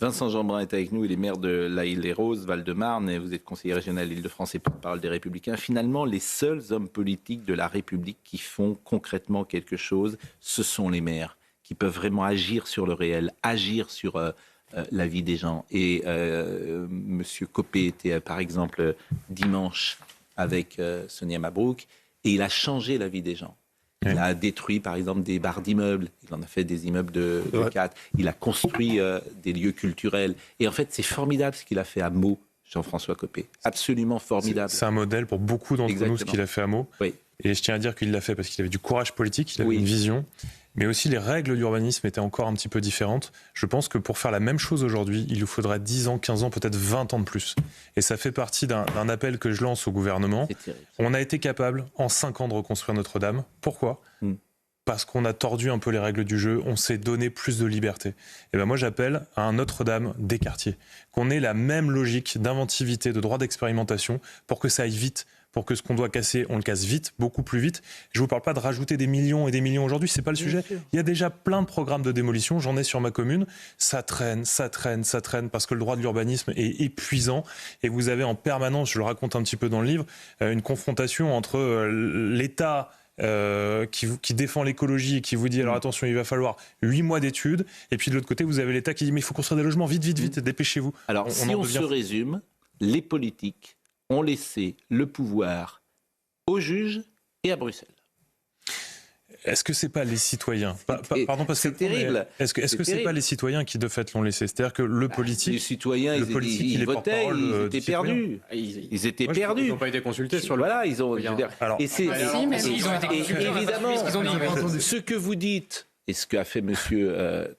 Vincent Jeanbrun est avec nous, il est maire de La Île-et-Roses, Val-de-Marne, et vous êtes conseiller régional Île-de-France et porte-parole des Républicains. Finalement, les seuls hommes politiques de la République qui font concrètement quelque chose, ce sont les maires, qui peuvent vraiment agir sur le réel, agir sur la vie des gens. Et Monsieur Copé était, par exemple, dimanche avec Sonia Mabrouk, et il a changé la vie des gens. Il a détruit, par exemple, des barres d'immeubles. Il en a fait des immeubles de 4. Il a construit des lieux culturels. Et en fait, c'est formidable ce qu'il a fait à Meaux, Jean-François Copé. Absolument formidable. C'est un modèle pour beaucoup d'entre nous, ce qu'il a fait à Meaux. Oui. Et je tiens à dire qu'il l'a fait parce qu'il avait du courage politique, il avait une vision. Mais aussi, les règles d'urbanisme étaient encore un petit peu différentes. Je pense que pour faire la même chose aujourd'hui, il nous faudrait 10 ans, 15 ans, peut-être 20 ans de plus. Et ça fait partie d'un appel que je lance au gouvernement. On a été capable, en 5 ans, de reconstruire Notre-Dame. Pourquoi ? Parce qu'on a tordu un peu les règles du jeu, on s'est donné plus de liberté. Et ben moi, j'appelle à un Notre-Dame des quartiers. Qu'on ait la même logique d'inventivité, de droit d'expérimentation, pour que ça aille vite. Pour que ce qu'on doit casser, on le casse vite, beaucoup plus vite. Je ne vous parle pas de rajouter des millions et des millions aujourd'hui, ce n'est pas le sujet. Il y a déjà plein de programmes de démolition, j'en ai sur ma commune. Ça traîne, parce que le droit de l'urbanisme est épuisant. Et vous avez en permanence, je le raconte un petit peu dans le livre, une confrontation entre l'État qui défend l'écologie et qui vous dit alors attention, il va falloir 8 mois d'études. Et puis de l'autre côté, vous avez l'État qui dit mais il faut construire des logements, vite, dépêchez-vous. Alors si on se résume, les politiques ont laissé le pouvoir aux juges et à Bruxelles. Est-ce que c'est pas les citoyens Pardon, parce que c'est terrible. Est-ce que c'est pas les citoyens qui de fait l'ont laissé ? C'est-à-dire que le politique, les citoyens, ils votaient, ils étaient perdus. Ils étaient perdus. Ils n'ont pas été consultés sur le. Voilà, ils ont. Alors, et c'est évidemment ce ce que vous dites. Et ce qu'a fait M.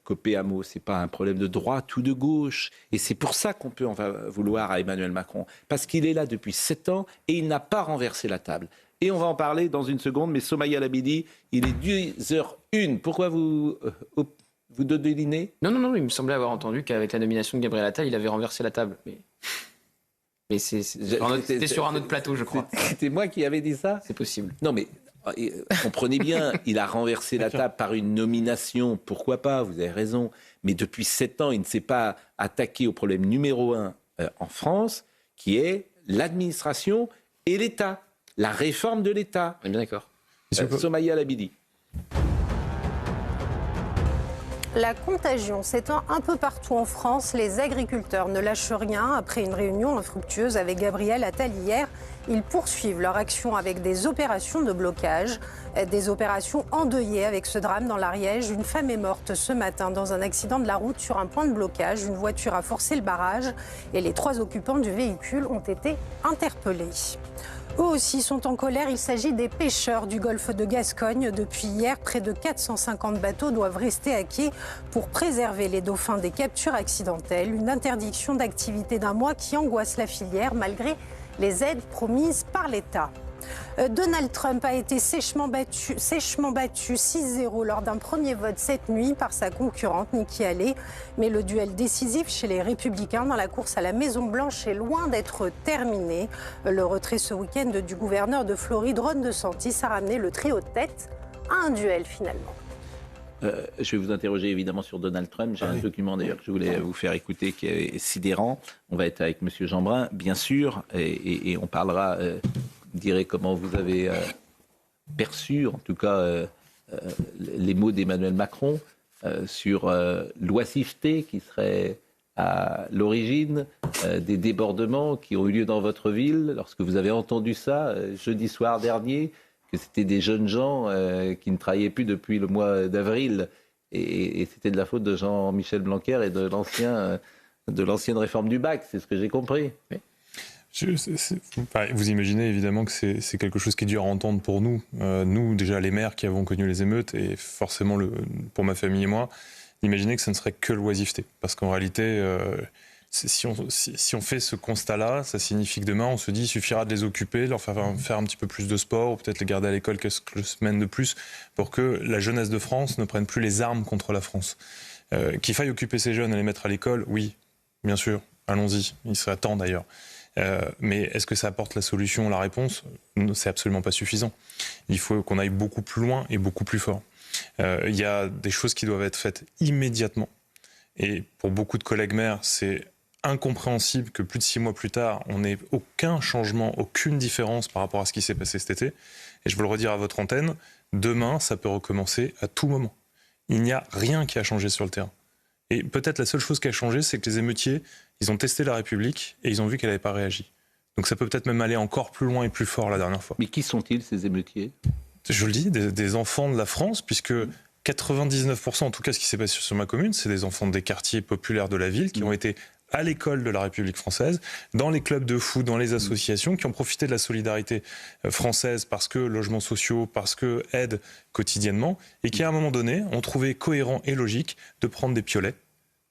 Copé à Meaux, ce n'est pas un problème de droite ou de gauche. Et c'est pour ça qu'on peut en vouloir à Emmanuel Macron. Parce qu'il est là depuis 7 ans et il n'a pas renversé la table. Et on va en parler dans une seconde, mais Somaya Labidi, il est 10h01. Pourquoi vous dodelinez ? Non, il me semblait avoir entendu qu'avec la nomination de Gabriel Attal, il avait renversé la table. Mais c'était sur un autre plateau, je crois. C'était moi qui avais dit ça ? C'est possible. Non, mais comprenez bien, il a renversé la table par une nomination, pourquoi pas, vous avez raison. Mais depuis 7 ans, il ne s'est pas attaqué au problème numéro 1 en France, qui est l'administration et l'État, la réforme de l'État. On est bien d'accord. Somaya Labidi. La contagion s'étend un peu partout en France. Les agriculteurs ne lâchent rien. Après une réunion infructueuse avec Gabriel Attal hier, ils poursuivent leur action avec des opérations de blocage, des opérations endeuillées avec ce drame dans l'Ariège. Une femme est morte ce matin dans un accident de la route sur un point de blocage. Une voiture a forcé le barrage et les 3 occupants du véhicule ont été interpellés. Eux aussi sont en colère. Il s'agit des pêcheurs du golfe de Gascogne. Depuis hier, près de 450 bateaux doivent rester à quai pour préserver les dauphins des captures accidentelles. Une interdiction d'activité d'1 mois qui angoisse la filière malgré les aides promises par l'État. Donald Trump a été sèchement battu 6-0 lors d'un premier vote cette nuit par sa concurrente Nikki Haley. Mais le duel décisif chez les Républicains dans la course à la Maison-Blanche est loin d'être terminé. Le retrait ce week-end du gouverneur de Floride, Ron DeSantis, a ramené le trio de tête à un duel finalement. Je vais vous interroger évidemment sur Donald Trump. J'ai un document d'ailleurs que je voulais vous faire écouter qui est sidérant. On va être avec M. Jeanbrun, bien sûr, et on parlera... dirais comment vous avez perçu, en tout cas, les mots d'Emmanuel Macron sur l'oisiveté qui serait à l'origine des débordements qui ont eu lieu dans votre ville. Lorsque vous avez entendu ça jeudi soir dernier, que c'était des jeunes gens qui ne travaillaient plus depuis le mois d'avril, et c'était de la faute de Jean-Michel Blanquer et de l'ancienne réforme du bac, c'est ce que j'ai compris. Oui. Vous imaginez évidemment que c'est quelque chose qui est dur à entendre pour nous. Nous, déjà les maires qui avons connu les émeutes, et forcément pour ma famille et moi, imaginez que ce ne serait que l'oisiveté. Parce qu'en réalité, si on fait ce constat-là, ça signifie que demain, on se dit il suffira de les occuper, de leur faire un petit peu plus de sport, ou peut-être les garder à l'école quelques semaines de plus, pour que la jeunesse de France ne prenne plus les armes contre la France. Qu'il faille occuper ces jeunes et les mettre à l'école, oui, bien sûr, allons-y, il serait temps d'ailleurs. Mais est-ce que ça apporte la solution, la réponse ? C'est absolument pas suffisant. Il faut qu'on aille beaucoup plus loin et beaucoup plus fort. Il y a des choses qui doivent être faites immédiatement. Et pour beaucoup de collègues maires, c'est incompréhensible que plus de 6 mois plus tard, on n'ait aucun changement, aucune différence par rapport à ce qui s'est passé cet été. Et je veux le redire à votre antenne, demain, ça peut recommencer à tout moment. Il n'y a rien qui a changé sur le terrain. Et peut-être la seule chose qui a changé, c'est que les émeutiers, ils ont testé la République et ils ont vu qu'elle n'avait pas réagi. Donc ça peut peut-être même aller encore plus loin et plus fort la dernière fois. Mais qui sont-ils, ces émeutiers ? Je le dis, des enfants de la France, puisque 99%, en tout cas ce qui s'est passé sur ma commune, c'est des enfants des quartiers populaires de la ville qui ont été à l'école de la République française, dans les clubs de foot, dans les associations, qui ont profité de la solidarité française parce que logements sociaux, parce que aide quotidiennement, et qui à un moment donné ont trouvé cohérent et logique de prendre des piolets,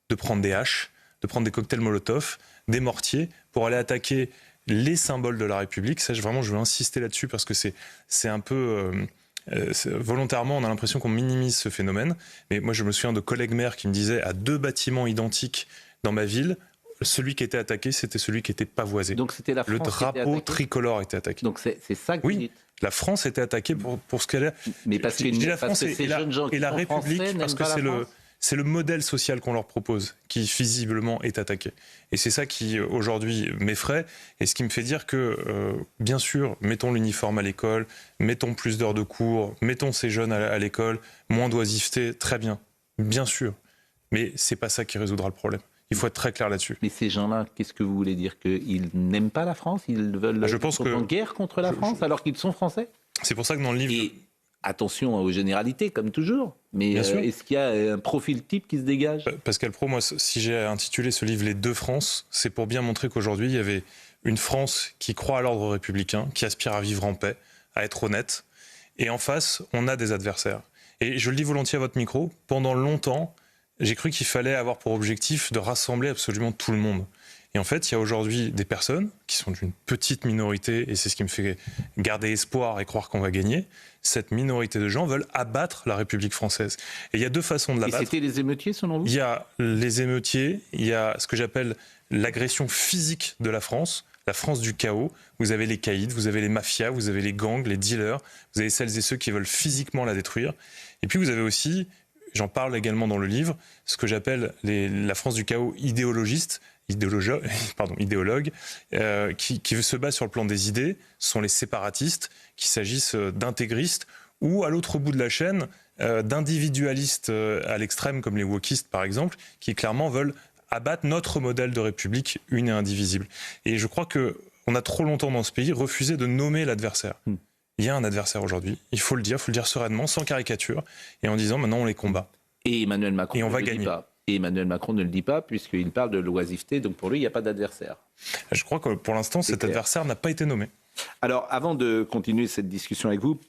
de prendre des haches, de prendre des cocktails Molotov, des mortiers, pour aller attaquer les symboles de la République. Ça, vraiment, je veux insister là-dessus parce que c'est un peu... volontairement, on a l'impression qu'on minimise ce phénomène. Mais moi, je me souviens de collègues maires qui me disaient à 2 bâtiments identiques dans ma ville, celui qui était attaqué, c'était celui qui était pavoisé. Donc c'était la France. Le drapeau tricolore était attaqué. Donc c'est ça que vous dites. La France était attaquée pour ce qu'elle est. Mais parce que la France et la République, parce que c'est le modèle social qu'on leur propose qui visiblement est attaqué. Et c'est ça qui aujourd'hui m'effraie et ce qui me fait dire que, bien sûr, mettons l'uniforme à l'école, mettons plus d'heures de cours, mettons ces jeunes à l'école, moins d'oisiveté, très bien, bien sûr. Mais c'est pas ça qui résoudra le problème. Il faut être très clair là-dessus. Mais ces gens-là, qu'est-ce que vous voulez dire ? Qu'ils n'aiment pas la France ? Ils veulent être en guerre contre la France alors qu'ils sont français ? C'est pour ça que dans le livre... Et attention aux généralités, comme toujours. Mais est-ce qu'il y a un profil type qui se dégage ? Pascal Praud, moi, si j'ai intitulé ce livre « Les deux France », c'est pour bien montrer qu'aujourd'hui, il y avait une France qui croit à l'ordre républicain, qui aspire à vivre en paix, à être honnête. Et en face, on a des adversaires. Et je le dis volontiers à votre micro, pendant longtemps, j'ai cru qu'il fallait avoir pour objectif de rassembler absolument tout le monde. Et en fait, il y a aujourd'hui des personnes qui sont d'une petite minorité, et c'est ce qui me fait garder espoir et croire qu'on va gagner. Cette minorité de gens veulent abattre la République française. Et il y a 2 façons de l'abattre. Et c'était les émeutiers, selon vous ? Il y a les émeutiers, il y a ce que j'appelle l'agression physique de la France du chaos. Vous avez les caïds, vous avez les mafias, vous avez les gangs, les dealers, vous avez celles et ceux qui veulent physiquement la détruire. Et puis vous avez aussi... J'en parle également dans le livre, ce que j'appelle la France du chaos idéologue, qui se base sur le plan des idées. Ce sont les séparatistes, qu'il s'agisse d'intégristes ou à l'autre bout de la chaîne, d'individualistes à l'extrême, comme les wokistes par exemple, qui clairement veulent abattre notre modèle de république une et indivisible. Et je crois qu'on a trop longtemps dans ce pays refusé de nommer l'adversaire. Il y a un adversaire aujourd'hui, il faut le dire sereinement, sans caricature, et en disant maintenant on les combat. Et Emmanuel Macron et on va gagner. Et Emmanuel Macron ne le dit pas, puisqu'il parle de l'oisiveté, donc pour lui, il n'y a pas d'adversaire. Je crois que pour l'instant, cet adversaire n'a pas été nommé. Alors, avant de continuer cette discussion avec vous,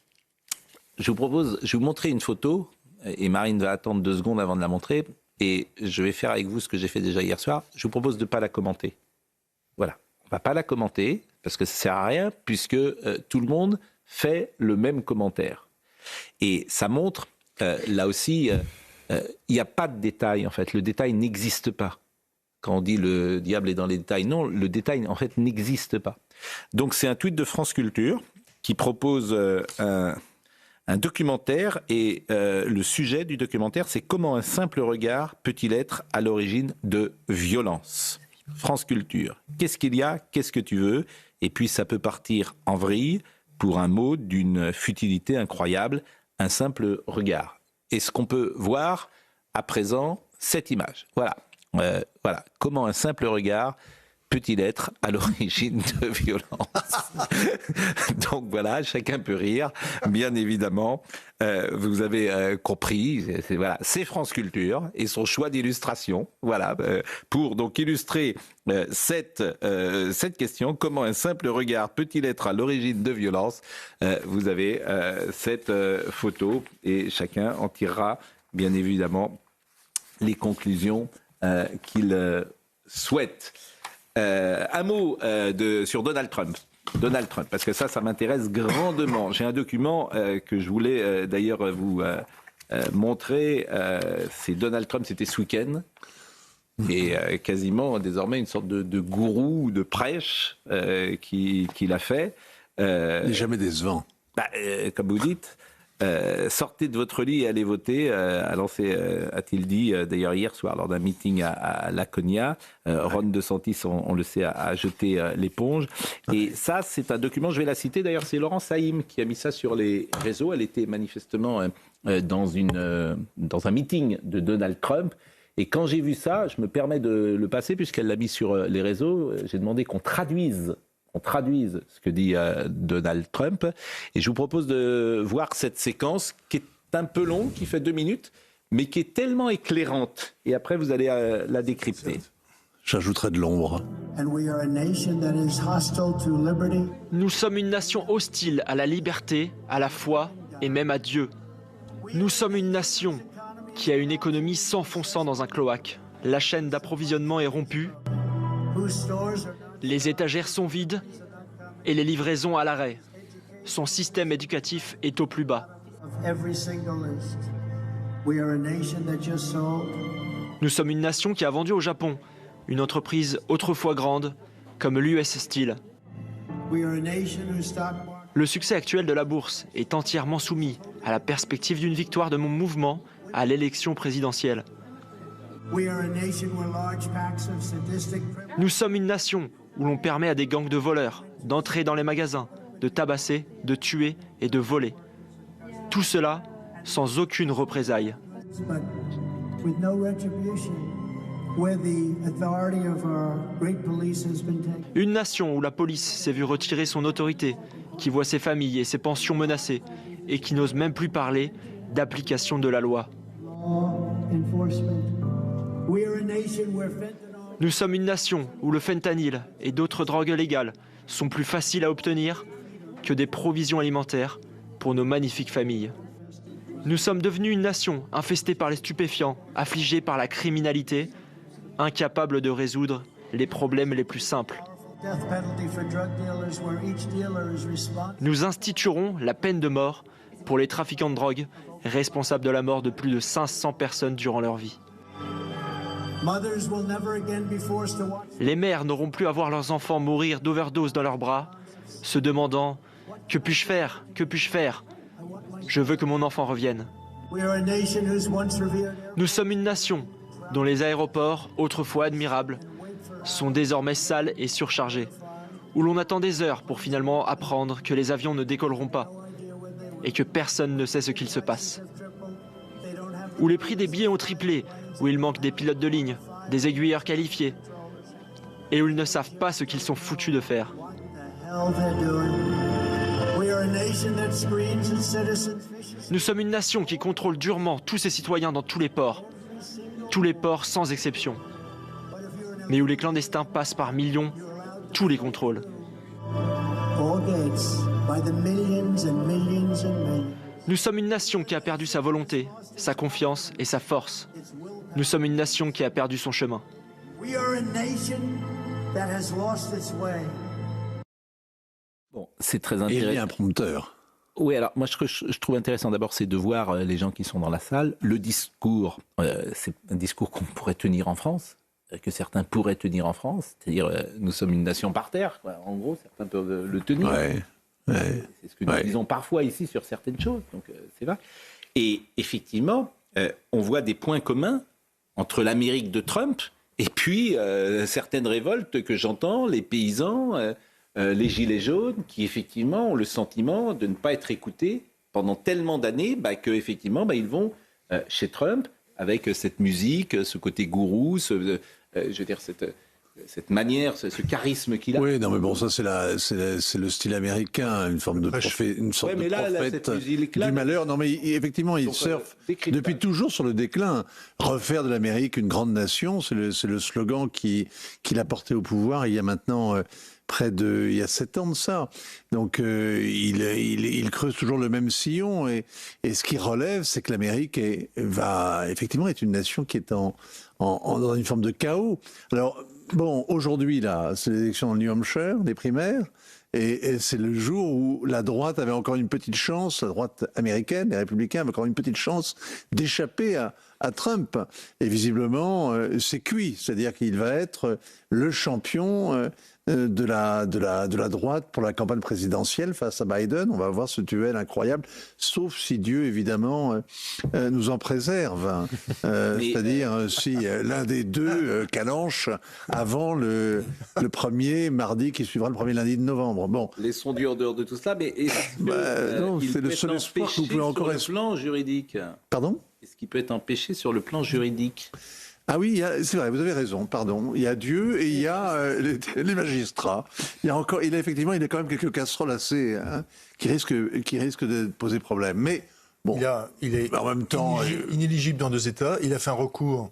je vais vous montrer une photo, et Marine va attendre 2 secondes avant de la montrer, et je vais faire avec vous ce que j'ai fait déjà hier soir. Je vous propose de ne pas la commenter. Voilà, on ne va pas la commenter, parce que ça ne sert à rien, puisque tout le monde fait le même commentaire. Et ça montre, là aussi, il n'y a pas de détail, en fait. Le détail n'existe pas. Quand on dit le diable est dans les détails, non, le détail, en fait, n'existe pas. Donc, c'est un tweet de France Culture qui propose un documentaire, et le sujet du documentaire, c'est « Comment un simple regard peut-il être à l'origine de violence ?» France Culture. Qu'est-ce qu'il y a ? Qu'est-ce que tu veux ? Et puis, ça peut partir en vrille pour un mot d'une futilité incroyable, un simple regard. Et ce qu'on peut voir à présent, cette image. Voilà. Voilà. Comment un simple regard peut-il être à l'origine de violence ? Donc voilà, chacun peut rire, bien évidemment. Vous avez compris, c'est France Culture et son choix d'illustration. Voilà, pour donc illustrer cette question, comment un simple regard peut-il être à l'origine de violence ? Vous avez cette photo et chacun en tirera bien évidemment les conclusions qu'il souhaite. Un mot sur Donald Trump. Donald Trump, parce que ça m'intéresse grandement. J'ai un document que je voulais d'ailleurs vous montrer. C'est Donald Trump, c'était ce week-end. Et quasiment désormais une sorte de gourou, de prêche qu'il a fait. Il n'est jamais décevant. Comme vous dites. sortez de votre lit et allez voter, a-t-il dit d'ailleurs hier soir lors d'un meeting à Laconia. Ron DeSantis, on le sait, a jeté l'éponge. Et ça, c'est un document, je vais la citer d'ailleurs, c'est Laurence Saïm qui a mis ça sur les réseaux. Elle était manifestement dans un meeting de Donald Trump. Et quand j'ai vu ça, je me permets de le passer puisqu'elle l'a mis sur les réseaux. J'ai demandé qu'on traduise ce que dit Donald Trump. Et je vous propose de voir cette séquence qui est un peu longue, qui fait 2 minutes, mais qui est tellement éclairante. Et après, vous allez la décrypter. J'ajouterai de l'ombre. Nous sommes une nation hostile à la liberté, à la foi et même à Dieu. Nous sommes une nation qui a une économie s'enfonçant dans un cloaque. La chaîne d'approvisionnement est rompue. Les étagères sont vides et les livraisons à l'arrêt. Son système éducatif est au plus bas. Nous sommes une nation qui a vendu au Japon une entreprise autrefois grande comme l'US Steel. Le succès actuel de la bourse est entièrement soumis à la perspective d'une victoire de mon mouvement à l'élection présidentielle. Nous sommes une nation où l'on permet à des gangs de voleurs d'entrer dans les magasins, de tabasser, de tuer et de voler. Tout cela sans aucune représaille. Une nation où la police s'est vue retirer son autorité, qui voit ses familles et ses pensions menacées et qui n'ose même plus parler d'application de la loi. Nous sommes une nation où le fentanyl et d'autres drogues légales sont plus faciles à obtenir que des provisions alimentaires pour nos magnifiques familles. Nous sommes devenus une nation infestée par les stupéfiants, affligée par la criminalité, incapable de résoudre les problèmes les plus simples. Nous instituerons la peine de mort pour les trafiquants de drogue responsables de la mort de plus de 500 personnes durant leur vie. Les mères n'auront plus à voir leurs enfants mourir d'overdose dans leurs bras, se demandant « Que puis-je faire ? Que puis-je faire ? Je veux que mon enfant revienne. » Nous sommes une nation dont les aéroports, autrefois admirables, sont désormais sales et surchargés, où l'on attend des heures pour finalement apprendre que les avions ne décolleront pas et que personne ne sait ce qu'il se passe. Où les prix des billets ont triplé, où il manque des pilotes de ligne, des aiguilleurs qualifiés, et où ils ne savent pas ce qu'ils sont foutus de faire. Nous sommes une nation qui contrôle durement tous ses citoyens dans tous les ports sans exception, mais où les clandestins passent par millions tous les contrôles. Nous sommes une nation qui a perdu sa volonté, sa confiance et sa force. Nous sommes une nation qui a perdu son chemin. Bon, c'est très intéressant. Et il y a un prompteur. Oui, alors moi, ce que je trouve intéressant d'abord, c'est de voir les gens qui sont dans la salle. Le discours, c'est un discours qu'on pourrait tenir en France, que certains pourraient tenir en France. C'est-à-dire, nous sommes une nation par terre, quoi. En gros, certains peuvent le tenir. Ouais. C'est ce que nous disons parfois ici sur certaines choses, donc c'est vrai. Et effectivement, on voit des points communs entre l'Amérique de Trump et puis certaines révoltes que j'entends, les paysans, les gilets jaunes, qui effectivement ont le sentiment de ne pas être écoutés pendant tellement d'années qu'effectivement ils vont chez Trump avec cette musique, ce côté gourou, je veux dire cette manière, ce charisme qu'il a. Oui, non, mais bon, ça c'est le style américain, une forme de prophète du malheur. Non, mais effectivement, il surfe depuis toujours sur le déclin. Refaire de l'Amérique une grande nation, c'est le slogan qu'il a porté au pouvoir il y a maintenant il y a 7 ans de ça. Donc il creuse toujours le même sillon et ce qui relève, c'est que l'Amérique effectivement être une nation qui est dans une forme de chaos. Alors bon, aujourd'hui là, c'est l'élection dans le New Hampshire, les primaires, Et c'est le jour où la droite avait encore une petite chance, la droite américaine, les républicains avaient encore une petite chance d'échapper à Trump. Et visiblement, c'est cuit. C'est-à-dire qu'il va être le champion de la droite pour la campagne présidentielle face à Biden. On va voir ce duel incroyable, sauf si Dieu, évidemment, nous en préserve. C'est-à-dire si l'un des deux calanche avant le premier mardi qui suivra le premier lundi de novembre. Bon. Laissons Dieu en dehors de tout cela, mais non, c'est le seul espoir que vous pouvez encore sur le plan juridique. Pardon ? Est-ce qu'il peut être empêché sur le plan juridique ? Ah oui, c'est vrai, vous avez raison, pardon. Il y a Dieu et il y a les magistrats. Il y a effectivement quand même quelques casseroles assez qui risquent de poser problème. Mais bon, il est en même temps inéligible dans 2 États. Il a fait un recours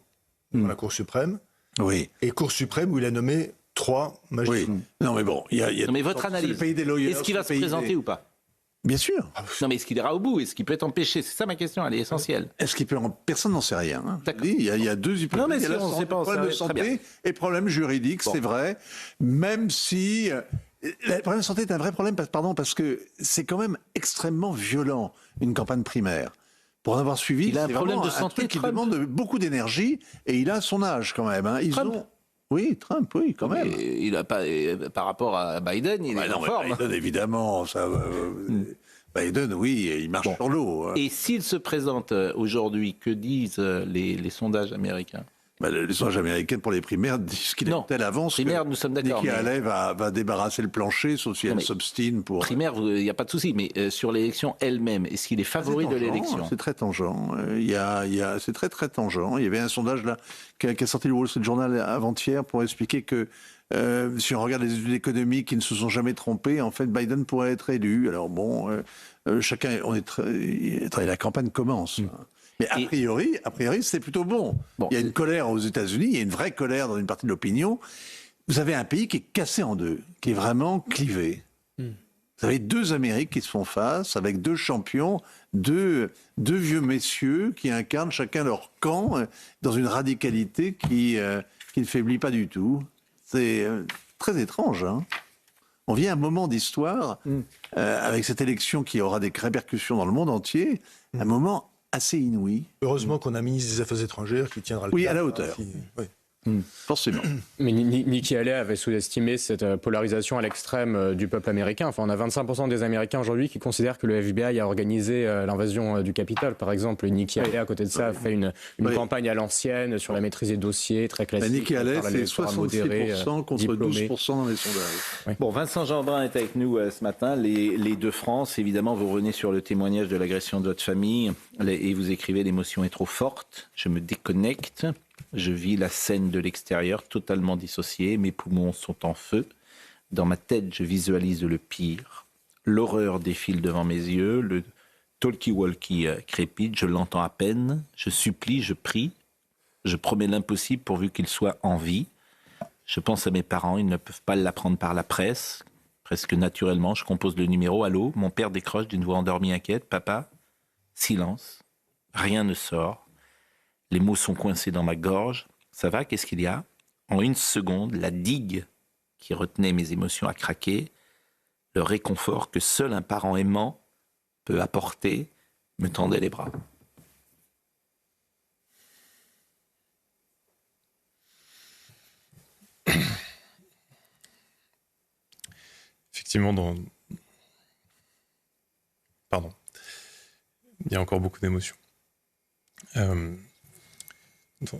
dans la Cour suprême. Oui. Et Cour suprême où il a nommé 3 magistrats. Oui. Non mais bon, il y a non mais votre analyse. Est-ce qu'il va se présenter ou pas ? Bien sûr. Non, mais est-ce qu'il ira au bout ? Est-ce qu'il peut être empêché ? C'est ça ma question, elle est essentielle. Est-ce qu'il peut... Personne n'en sait rien. Hein. Il y a 2 hypothèses. Non, mais il y a on sait pas, problème de santé et problème juridique, c'est vrai. Même si... Le problème de santé est un vrai problème, parce que c'est quand même extrêmement violent, une campagne primaire. Pour en avoir suivi, il a un problème de santé qui demande beaucoup d'énergie, et il a son âge quand même. Hein. Oui, Trump, oui, quand même. Il a pas, par rapport à Biden, il est en forme. Biden, évidemment, Biden, oui, il marche sur l'eau. Et s'il se présente aujourd'hui, que disent les sondages américains ? Les sondages américains pour les primaires disent qu'il est tel avance. Primaire, nous sommes d'accord. Nikki Haley va débarrasser le plancher, sauf si elle s'obstine pour. Primaire, il n'y a pas de souci, mais sur l'élection elle-même, est-ce qu'il est favori de l'élection ? C'est très tangent. C'est très très tangent. Il y avait un sondage là qui a sorti le Wall Street Journal avant-hier pour expliquer que si on regarde les études économiques qui ne se sont jamais trompées, en fait, Biden pourrait être élu. Alors bon, chacun, la campagne commence. Mais a priori, c'est plutôt bon. Il y a une colère aux États-Unis, il y a une vraie colère dans une partie de l'opinion. Vous avez un pays qui est cassé en deux, qui est vraiment clivé. Vous avez 2 Amériques qui se font face, avec 2 champions, deux vieux messieurs qui incarnent chacun leur camp dans une radicalité qui ne faiblit pas du tout. C'est très étrange. Hein. On vit à un moment d'histoire, avec cette élection qui aura des répercussions dans le monde entier, un moment assez inouï. Heureusement qu'on a un ministre des Affaires étrangères qui tiendra le cap. Oui, à la hauteur. Forcément. Mais Nikki Haley avait sous-estimé cette polarisation à l'extrême du peuple américain. Enfin, on a 25% des Américains aujourd'hui qui considèrent que le FBI a organisé l'invasion du Capitole, par exemple. Nikki Haley, à côté de ça, a fait une campagne à l'ancienne sur la maîtrise des dossiers, très classique. Nikki Haley, c'est 66% contre diplômés. 12% dans les sondages. Oui. Bon, Vincent Jeanbrun est avec nous ce matin. Les deux France, évidemment, vous revenez sur le témoignage de l'agression de votre famille et vous écrivez « L'émotion est trop forte, je me déconnecte ». Je vis la scène de l'extérieur totalement dissociée, mes poumons sont en feu. Dans ma tête, je visualise le pire. L'horreur défile devant mes yeux, le talkie-walkie crépite, je l'entends à peine. Je supplie, je prie, je promets l'impossible pourvu qu'il soit en vie. Je pense à mes parents, ils ne peuvent pas l'apprendre par la presse. Presque naturellement, je compose le numéro. Allô, mon père décroche d'une voix endormie inquiète. Papa, silence, rien ne sort. Les mots sont coincés dans ma gorge. Ça va, qu'est-ce qu'il y a ? En 1 seconde, la digue qui retenait mes émotions a craqué. Le réconfort que seul un parent aimant peut apporter me tendait les bras. Effectivement, il y a encore beaucoup d'émotions.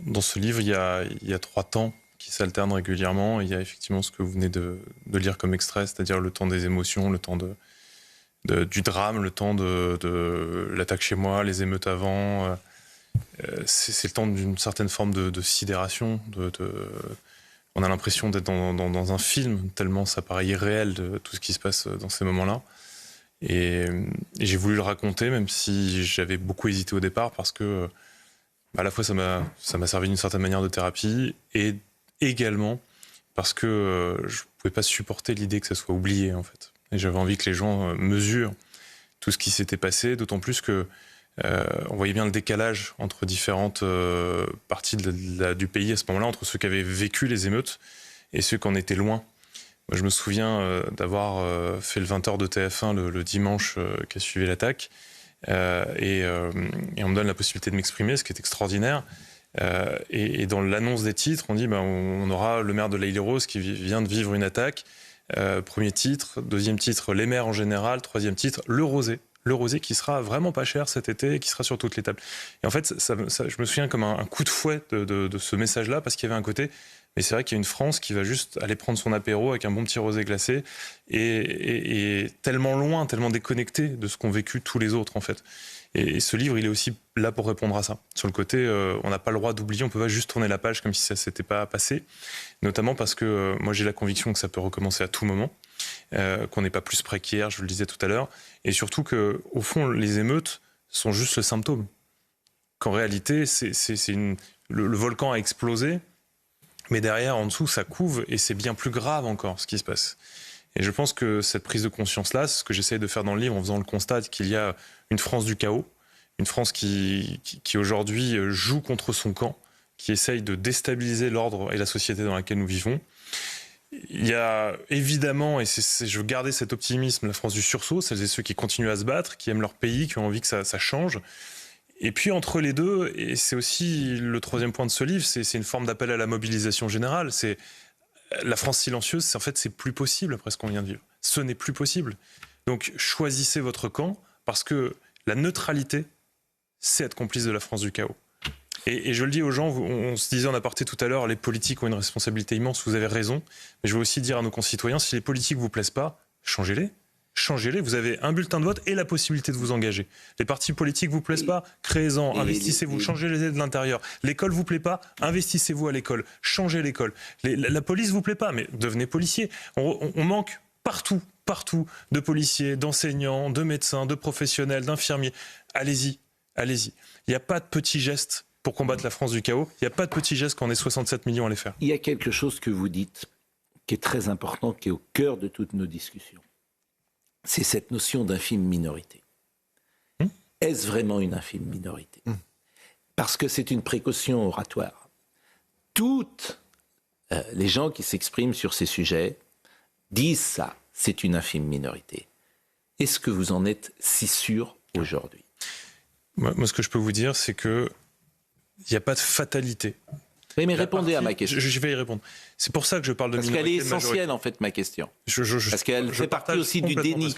Dans ce livre, il y a 3 temps qui s'alternent régulièrement. Il y a effectivement ce que vous venez de lire comme extrait, c'est-à-dire le temps des émotions, le temps du drame, le temps de l'attaque chez moi, les émeutes avant. C'est le temps d'une certaine forme de sidération. On a l'impression d'être dans un film, tellement ça paraît irréel de tout ce qui se passe dans ces moments-là. Et j'ai voulu le raconter, même si j'avais beaucoup hésité au départ, parce que à la fois ça m'a servi d'une certaine manière de thérapie, et également parce que je pouvais pas supporter l'idée que ça soit oublié, en fait. Et j'avais envie que les gens mesurent tout ce qui s'était passé, d'autant plus que on voyait bien le décalage entre différentes parties du pays à ce moment-là, entre ceux qui avaient vécu les émeutes et ceux qui en étaient loin. Je me souviens d'avoir fait le 20h de TF1 le dimanche qui a suivi l'attaque. Et on me donne la possibilité de m'exprimer, ce qui est extraordinaire. Et dans l'annonce des titres, on dit on aura le maire de l'Île-et-Rose qui vient de vivre une attaque. Premier titre, deuxième titre, les maires en général, troisième titre, le rosé. Le rosé qui sera vraiment pas cher cet été et qui sera sur toutes les tables. Et en fait, je me souviens comme un coup de fouet de ce message-là, parce qu'il y avait un côté... Mais c'est vrai qu'il y a une France qui va juste aller prendre son apéro avec un bon petit rosé glacé et tellement loin, tellement déconnecté de ce qu'ont vécu tous les autres, en fait. Et ce livre, il est aussi là pour répondre à ça. Sur le côté, on n'a pas le droit d'oublier, on peut pas juste tourner la page comme si ça s'était pas passé. Notamment parce que moi, j'ai la conviction que ça peut recommencer à tout moment, qu'on n'est pas plus près qu'hier, je le disais tout à l'heure. Et surtout que, au fond, les émeutes sont juste le symptôme. Qu'en réalité, le volcan a explosé, mais derrière, en dessous, ça couve et c'est bien plus grave encore ce qui se passe. Et je pense que cette prise de conscience-là, c'est ce que j'essaye de faire dans le livre en faisant le constat qu'il y a une France du chaos, une France qui aujourd'hui joue contre son camp, qui essaye de déstabiliser l'ordre et la société dans laquelle nous vivons. Il y a évidemment, et je veux garder cet optimisme, la France du sursaut, celles et ceux qui continuent à se battre, qui aiment leur pays, qui ont envie que ça change. Et puis entre les deux, et c'est aussi le troisième point de ce livre, c'est une forme d'appel à la mobilisation générale. C'est la France silencieuse, en fait, c'est plus possible après ce qu'on vient de vivre. Ce n'est plus possible. Donc choisissez votre camp, parce que la neutralité, c'est être complice de la France du chaos. Et je le dis aux gens, on se disait en aparté tout à l'heure, les politiques ont une responsabilité immense, vous avez raison, mais je veux aussi dire à nos concitoyens, si les politiques ne vous plaisent pas, changez-les. Changez-les, vous avez un bulletin de vote et la possibilité de vous engager. Les partis politiques vous plaisent pas, créez-en, investissez-vous, changez-les de l'intérieur. L'école vous plaît pas, investissez-vous à l'école, changez l'école. La police vous plaît pas, mais devenez policier. On manque partout de policiers, d'enseignants, de médecins, de professionnels, d'infirmiers. Allez-y. Il n'y a pas de petits gestes pour combattre la France du chaos. Il n'y a pas de petits gestes quand on est 67 millions à les faire. Il y a quelque chose que vous dites qui est très important, qui est au cœur de toutes nos discussions. C'est cette notion d'infime minorité. Est-ce vraiment une infime minorité ? Parce que c'est une précaution oratoire. Toutes les gens qui s'expriment sur ces sujets disent ça, c'est une infime minorité. Est-ce que vous en êtes si sûr aujourd'hui ? Moi, ce que je peux vous dire, c'est qu'il n'y a pas de fatalité. Oui, mais répondez à ma question. Je vais y répondre. C'est pour ça que je parle de minorité. Parce qu'elle est essentielle, en fait, ma question. Parce qu'elle fait partie aussi du déni.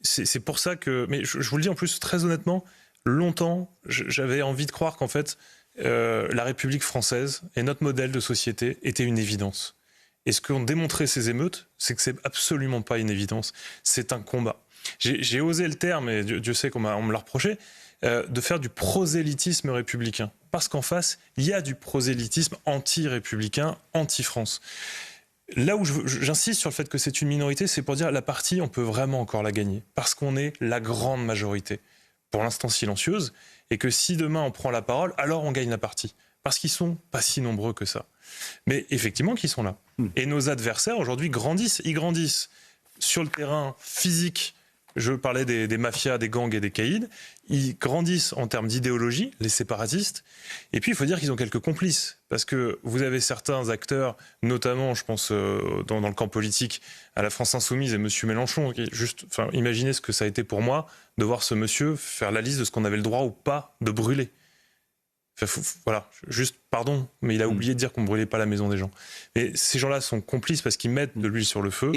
C'est pour ça que... Mais je vous le dis en plus, très honnêtement, longtemps, j'avais envie de croire qu'en fait, la République française et notre modèle de société était une évidence. Et ce qu'ont démontré ces émeutes, c'est que c'est absolument pas une évidence. C'est un combat. J'ai osé le terme, et Dieu sait qu'on me l'a reproché, de faire du prosélytisme républicain. Parce qu'en face, il y a du prosélytisme anti-républicain, anti-France. Là où j'insiste sur le fait que c'est une minorité, c'est pour dire la partie, on peut vraiment encore la gagner. Parce qu'on est la grande majorité, pour l'instant silencieuse, et que si demain on prend la parole, alors on gagne la partie. Parce qu'ils sont pas si nombreux que ça. Mais effectivement qu'ils sont là. Et nos adversaires aujourd'hui grandissent, ils grandissent sur le terrain physique. Je parlais des mafias, des gangs et des caïds. Ils grandissent en termes d'idéologie, les séparatistes. Et puis, il faut dire qu'ils ont quelques complices. Parce que vous avez certains acteurs, notamment, je pense, dans le camp politique, à la France Insoumise et M. Mélenchon. Imaginez ce que ça a été pour moi de voir ce monsieur faire la liste de ce qu'on avait le droit ou pas de brûler. Voilà, juste, pardon, mais il a oublié de dire qu'on ne brûlait pas la maison des gens. Mais ces gens-là sont complices parce qu'ils mettent de l'huile sur le feu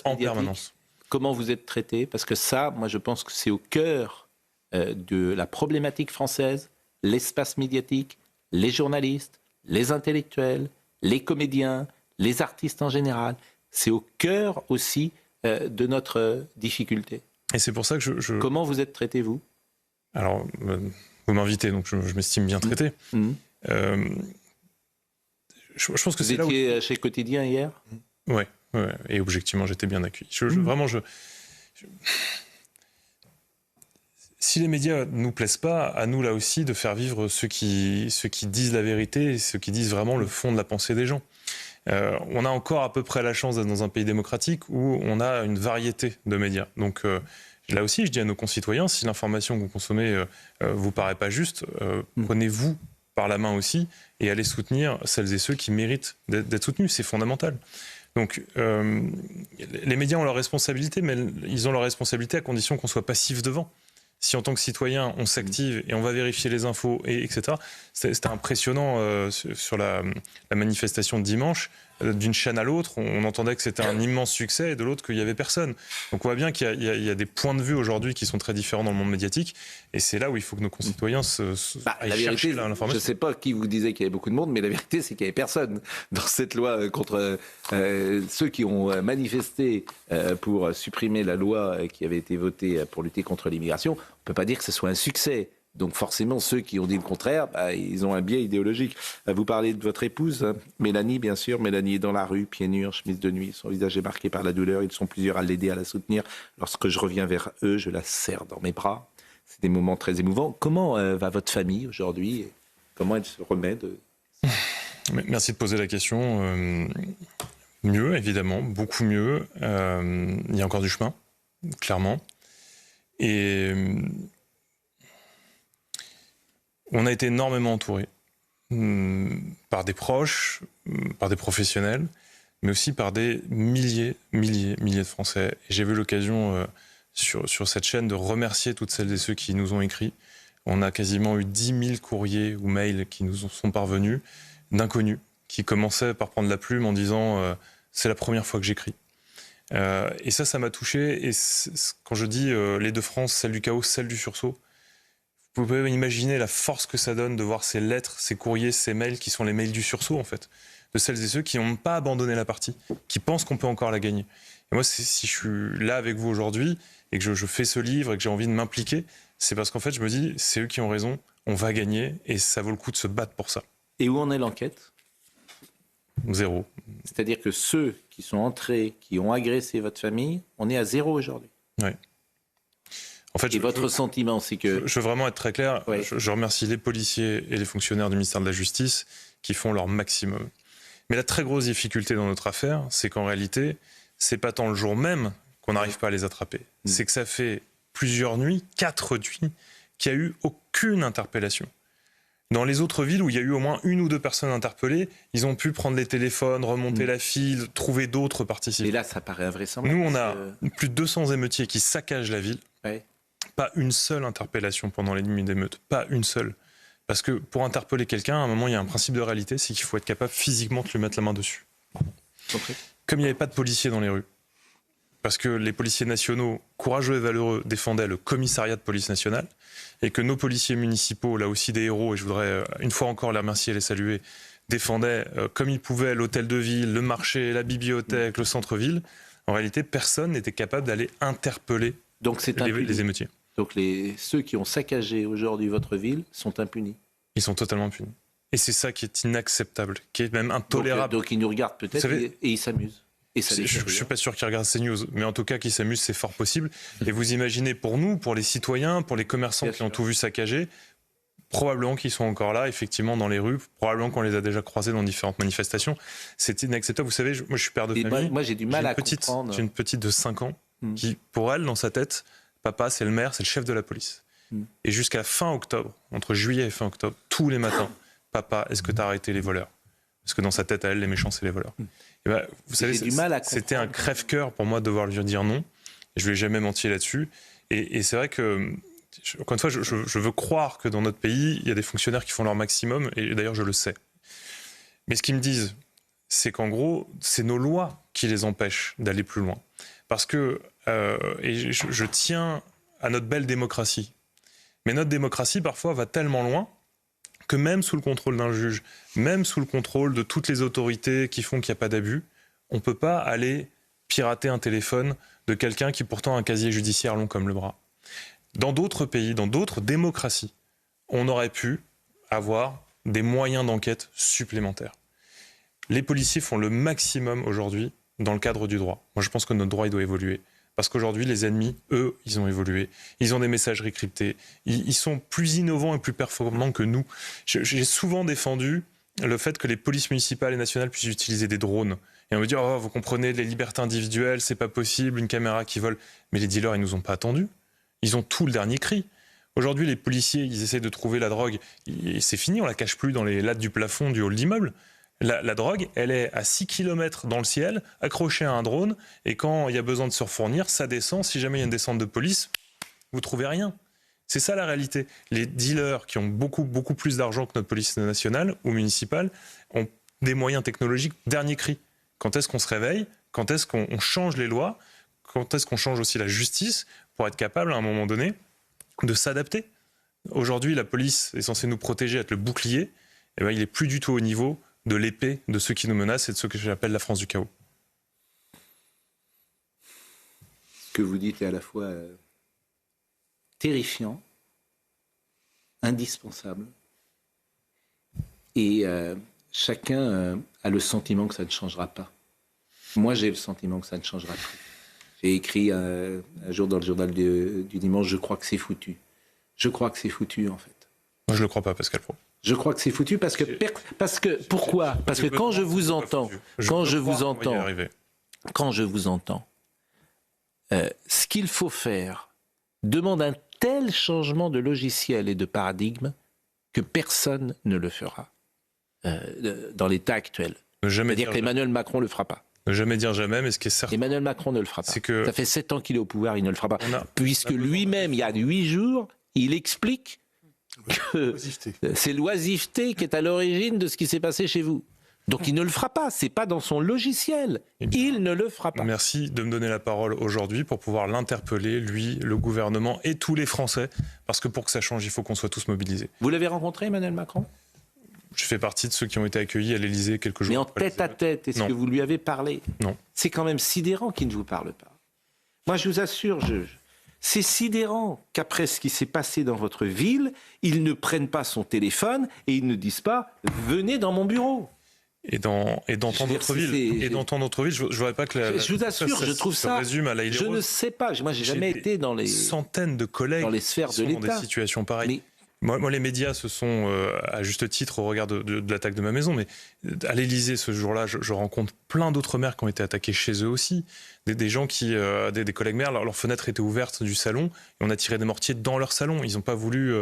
en permanence. Comment vous êtes traité ? Parce que ça, moi je pense que c'est au cœur de la problématique française, l'espace médiatique, les journalistes, les intellectuels, les comédiens, les artistes en général. C'est au cœur aussi de notre difficulté. Et c'est pour ça que Comment vous êtes traité, vous ? Alors, vous m'invitez, donc je m'estime bien traité. Je pense que vous étiez chez Quotidien hier ? Ouais, et objectivement, j'étais bien accueilli. Si les médias ne nous plaisent pas, à nous là aussi de faire vivre ceux qui disent la vérité, ceux qui disent vraiment le fond de la pensée des gens. On a encore à peu près la chance d'être dans un pays démocratique où on a une variété de médias. Donc là aussi, je dis à nos concitoyens, si l'information que vous consommez vous paraît pas juste, prenez-vous par la main aussi et allez soutenir celles et ceux qui méritent d'être soutenus. C'est fondamental. Donc, les médias ont leur responsabilité, mais ils ont leur responsabilité à condition qu'on soit passif devant. Si en tant que citoyen, on s'active et on va vérifier les infos, etc. C'était impressionnant sur la manifestation de dimanche. D'une chaîne à l'autre, on entendait que c'était un immense succès et de l'autre qu'il n'y avait personne. Donc on voit bien qu'il y a des points de vue aujourd'hui qui sont très différents dans le monde médiatique. Et c'est là où il faut que nos concitoyens aillent chercher l'information. Je ne sais pas qui vous disait qu'il y avait beaucoup de monde, mais la vérité, c'est qu'il n'y avait personne dans cette loi contre ceux qui ont manifesté pour supprimer la loi qui avait été votée pour lutter contre l'immigration. On ne peut pas dire que ce soit un succès. Donc forcément, ceux qui ont dit le contraire, ils ont un biais idéologique. Vous parlez de votre épouse, hein, Mélanie, bien sûr. Mélanie est dans la rue, pieds nus, en chemise de nuit. Son visage est marqué par la douleur. Ils sont plusieurs à l'aider, à la soutenir. Lorsque je reviens vers eux, je la serre dans mes bras. C'est des moments très émouvants. Comment va votre famille aujourd'hui? Comment elle se remet de... Merci de poser la question. Mieux, évidemment, beaucoup mieux. Il y a encore du chemin, clairement. Et... on a été énormément entourés par des proches, par des professionnels, mais aussi par des milliers de Français. Et j'ai eu l'occasion sur cette chaîne de remercier toutes celles et ceux qui nous ont écrit. On a quasiment eu 10 000 courriers ou mails qui nous sont parvenus d'inconnus qui commençaient par prendre la plume en disant c'est la première fois que j'écris. Et ça m'a touché. Et quand je dis les deux France, celle du chaos, celle du sursaut, vous pouvez imaginer la force que ça donne de voir ces lettres, ces courriers, ces mails qui sont les mails du sursaut, en fait. De celles et ceux qui n'ont pas abandonné la partie, qui pensent qu'on peut encore la gagner. Et moi, si je suis là avec vous aujourd'hui et que je fais ce livre et que j'ai envie de m'impliquer, c'est parce qu'en fait, je me dis, c'est eux qui ont raison, on va gagner et ça vaut le coup de se battre pour ça. Et où en est l'enquête? 0. C'est-à-dire que ceux qui sont entrés, qui ont agressé votre famille, on est à 0 aujourd'hui. Oui. En fait, votre sentiment, c'est que... Je veux vraiment être très clair. Oui. Je remercie les policiers et les fonctionnaires du ministère de la Justice qui font leur maximum. Mais la très grosse difficulté dans notre affaire, c'est qu'en réalité, c'est pas tant le jour même qu'on n'arrive pas à les attraper. C'est que ça fait plusieurs nuits, 4 nuits, qu'il n'y a eu aucune interpellation. Dans les autres villes où il y a eu au moins 1 ou 2 personnes interpellées, ils ont pu prendre les téléphones, remonter la file, trouver d'autres participants. Et là, ça paraît invraisemblable. Nous, on a plus de 200 émeutiers qui saccagent la ville. Ouais. Pas une seule interpellation pendant les nuits d'émeute. Pas une seule. Parce que pour interpeller quelqu'un, à un moment, il y a un principe de réalité, c'est qu'il faut être capable physiquement de lui mettre la main dessus. Okay. Comme il n'y avait pas de policiers dans les rues, parce que les policiers nationaux, courageux et valeureux, défendaient le commissariat de police nationale, et que nos policiers municipaux, là aussi des héros, et je voudrais une fois encore les remercier et les saluer, défendaient comme ils pouvaient l'hôtel de ville, le marché, la bibliothèque, le centre-ville, en réalité, personne n'était capable d'aller interpeller les émeutiers. Donc ceux qui ont saccagé aujourd'hui votre ville sont impunis. Ils sont totalement punis. Et c'est ça qui est inacceptable, qui est même intolérable. Donc ils nous regardent peut-être et ils s'amusent. Et ça je ne suis pas sûr qu'ils regardent ces news, mais en tout cas qu'ils s'amusent, c'est fort possible. Et vous imaginez pour nous, pour les citoyens, pour les commerçants qui ont tout vu saccager, probablement qu'ils sont encore là, effectivement, dans les rues, probablement qu'on les a déjà croisés dans différentes manifestations. C'est inacceptable. Vous savez, moi je suis père de famille. Moi j'ai du mal à comprendre. J'ai une petite de 5 ans qui, pour elle, dans sa tête, papa c'est le maire, c'est le chef de la police. Et jusqu'à fin octobre, entre juillet et fin octobre, tous les matins, papa, est-ce que tu as arrêté les voleurs? Parce que dans sa tête, à elle, les méchants, c'est les voleurs. Et ben, vous savez, c'était un crève-cœur pour moi de devoir lui dire non. Et je ne lui ai jamais menti là-dessus. Et c'est vrai que, encore une fois, je veux croire que dans notre pays, il y a des fonctionnaires qui font leur maximum. Et d'ailleurs, je le sais. Mais ce qu'ils me disent, c'est qu'en gros, c'est nos lois qui les empêchent d'aller plus loin. Parce que, et je tiens à notre belle démocratie. Mais notre démocratie, parfois, va tellement loin que même sous le contrôle d'un juge, même sous le contrôle de toutes les autorités qui font qu'il n'y a pas d'abus, on ne peut pas aller pirater un téléphone de quelqu'un qui pourtant a un casier judiciaire long comme le bras. Dans d'autres pays, dans d'autres démocraties, on aurait pu avoir des moyens d'enquête supplémentaires. Les policiers font le maximum aujourd'hui dans le cadre du droit. Moi, je pense que notre droit, il doit évoluer. Parce qu'aujourd'hui, les ennemis, eux, ils ont évolué. Ils ont des messageries cryptées. Ils sont plus innovants et plus performants que nous. J'ai souvent défendu le fait que les polices municipales et nationales puissent utiliser des drones. Et on me dit, oh, vous comprenez, les libertés individuelles, c'est pas possible, une caméra qui vole. Mais les dealers, ils nous ont pas attendus. Ils ont tout le dernier cri. Aujourd'hui, les policiers, ils essaient de trouver la drogue. Et c'est fini, on la cache plus dans les lattes du plafond du hall d'immeuble. La drogue, elle est à 6 km dans le ciel, accrochée à un drone, et quand il y a besoin de se refournir, ça descend. Si jamais il y a une descente de police, vous trouvez rien. C'est ça la réalité. Les dealers qui ont beaucoup plus d'argent que notre police nationale ou municipale ont des moyens technologiques dernier cri. Quand est-ce qu'on se réveille ? Quand est-ce qu'on change les lois ? Quand est-ce qu'on change aussi la justice pour être capable, à un moment donné, de s'adapter ? Aujourd'hui, la police est censée nous protéger, être le bouclier. Eh ben, il n'est plus du tout au niveau de l'épée de ceux qui nous menacent et de ceux que j'appelle la France du chaos. Ce que vous dites est à la fois terrifiant, indispensable, et chacun a le sentiment que ça ne changera pas. Moi, j'ai le sentiment que ça ne changera pas. J'ai écrit un jour dans le journal du dimanche, je crois que c'est foutu. Je crois que c'est foutu, en fait. Moi, je ne le crois pas, Pascal Praud. Je crois que c'est foutu parce que pourquoi ? Parce que quand je vous entends, ce qu'il faut faire demande un tel changement de logiciel et de paradigme que personne ne le fera dans l'état actuel. C'est-à-dire qu'Emmanuel Macron ne le fera pas. Ne jamais dire jamais, mais ce qui est certain... Emmanuel Macron ne le fera pas. Ça fait 7 ans qu'il est au pouvoir, il ne le fera pas. Puisque lui-même, il y a 8 jours, il explique que c'est l'oisiveté qui est à l'origine de ce qui s'est passé chez vous. Donc il ne le fera pas, c'est pas dans son logiciel. Il ne le fera pas. Merci de me donner la parole aujourd'hui pour pouvoir l'interpeller, lui, le gouvernement et tous les Français, parce que pour que ça change, il faut qu'on soit tous mobilisés. Vous l'avez rencontré, Emmanuel Macron ? Je fais partie de ceux qui ont été accueillis à l'Élysée quelques jours. Mais en tête à tête, est-ce que vous lui avez parlé ? Non. C'est quand même sidérant qu'il ne vous parle pas. Moi, je vous assure, c'est sidérant qu'après ce qui s'est passé dans votre ville, ils ne prennent pas son téléphone et ils ne disent pas « venez dans mon bureau ». Et dans tant d'autres villes. Et dans tant d'autres villes, je ne voudrais pas que je vous assure, je trouve ça. Résume à je ne sais pas. Moi, j'ai jamais été dans les centaines de collègues dans les sphères de l'État. Dans des situations pareilles. Moi, les médias se sont, à juste titre, au regard de l'attaque de ma maison, mais à l'Élysée, ce jour-là, je rencontre plein d'autres maires qui ont été attaqués chez eux aussi. Des gens qui, des collègues maires, leur fenêtre était ouverte du salon, et on a tiré des mortiers dans leur salon. Ils n'ont pas voulu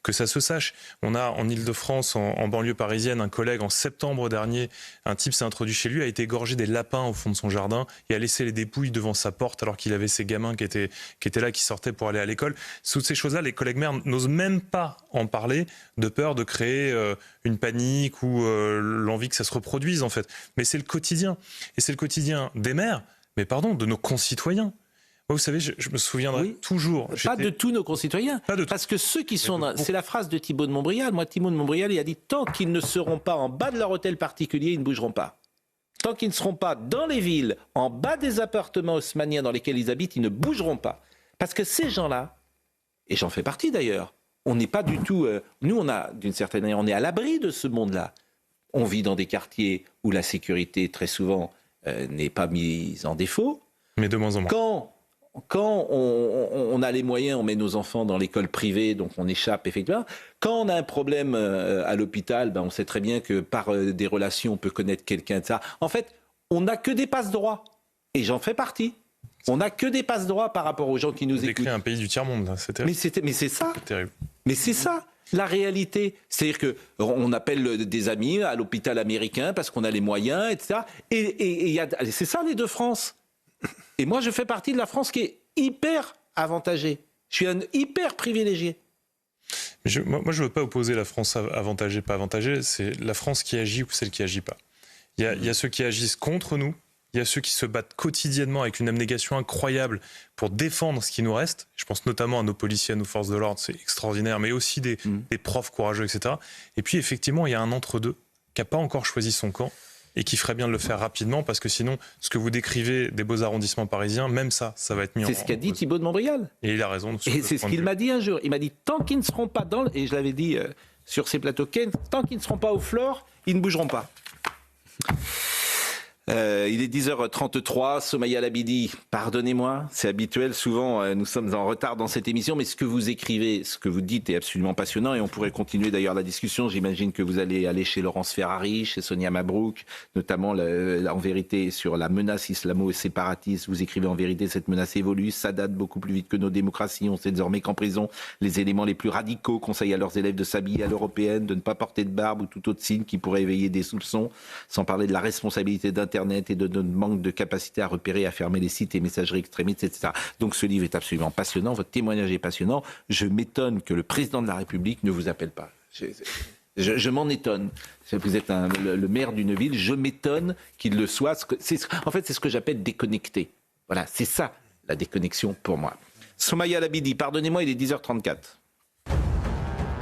que ça se sache. On a, en Ile-de-France, en banlieue parisienne, un collègue, en septembre dernier, un type s'est introduit chez lui, a été égorgé des lapins au fond de son jardin, et a laissé les dépouilles devant sa porte, alors qu'il avait ses gamins qui étaient là, qui sortaient pour aller à l'école. Toutes ces choses-là, les collègues maires n'osent même pas en parler, de peur de créer une panique ou l'envie que ça se reproduise, en fait. Mais c'est le quotidien. Et c'est le quotidien des maires, mais pardon, de nos concitoyens. Moi, vous savez, je me souviendrai toujours... Pas de tous nos concitoyens. Parce que ceux qui sont... C'est la phrase de Thibault de Montbrial. Moi, Thibault de Montbrial, il a dit « Tant qu'ils ne seront pas en bas de leur hôtel particulier, ils ne bougeront pas. Tant qu'ils ne seront pas dans les villes, en bas des appartements haussmanniens dans lesquels ils habitent, ils ne bougeront pas. » Parce que ces gens-là, et j'en fais partie d'ailleurs, on n'est pas du tout... nous, on a, d'une certaine manière, on est à l'abri de ce monde-là. On vit dans des quartiers où la sécurité, très souvent, n'est pas mise en défaut. Mais de moins en moins. Quand on a les moyens, on met nos enfants dans l'école privée, donc on échappe effectivement. Quand on a un problème à l'hôpital, on sait très bien que par des relations, on peut connaître quelqu'un de ça. En fait, on n'a que des passe-droits. Et j'en fais partie. On n'a que des passe-droits par rapport aux gens qui nous écoutent. On décrit un pays du tiers-monde, là. C'est terrible. Mais c'est ça. C'est terrible. Mais c'est ça. La réalité, c'est-à-dire qu'on appelle des amis à l'hôpital américain parce qu'on a les moyens, etc. Et c'est ça les deux France. Et moi, je fais partie de la France qui est hyper avantagée. Je suis un hyper privilégié. Mais moi, je ne veux pas opposer la France avantagée, pas avantagée. C'est la France qui agit ou celle qui n'agit pas. Il y a ceux qui agissent contre nous. Il y a ceux qui se battent quotidiennement avec une abnégation incroyable pour défendre ce qui nous reste. Je pense notamment à nos policiers, à nos forces de l'ordre, c'est extraordinaire, mais aussi des profs courageux, etc. Et puis effectivement, il y a un entre-deux qui n'a pas encore choisi son camp et qui ferait bien de le faire rapidement, parce que sinon, ce que vous décrivez des beaux arrondissements parisiens, même ça va être mis en cause. C'est ce qu'a dit Thibault de Montbrial. Et il a raison. Et c'est ce qu'il m'a dit un jour. Il m'a dit, tant qu'ils ne seront pas dans... Et je l'avais dit sur ces plateaux, tant qu'ils ne seront pas au Flore, ils ne bougeront pas. Il est 10h33, Somaya Labidi, pardonnez-moi, c'est habituel, souvent nous sommes en retard dans cette émission, mais ce que vous écrivez, ce que vous dites est absolument passionnant et on pourrait continuer d'ailleurs la discussion. J'imagine que vous allez aller chez Laurence Ferrari, chez Sonia Mabrouk, notamment en vérité sur la menace islamo-séparatiste. Vous écrivez en vérité, cette menace évolue, ça date beaucoup plus vite que nos démocraties. On sait désormais qu'en prison, les éléments les plus radicaux conseillent à leurs élèves de s'habiller à l'européenne, de ne pas porter de barbe ou tout autre signe qui pourrait éveiller des soupçons, sans parler de la responsabilité d'Internet et de notre manque de capacité à repérer, à fermer les sites et messageries extrémistes, etc. Donc ce livre est absolument passionnant, votre témoignage est passionnant. Je m'étonne que le président de la République ne vous appelle pas. Je m'en étonne. Vous êtes le maire d'une ville, je m'étonne qu'il le soit. En fait, c'est ce que j'appelle déconnecté. Voilà, c'est ça la déconnexion pour moi. Somaya Labidi, pardonnez-moi, il est 10h34.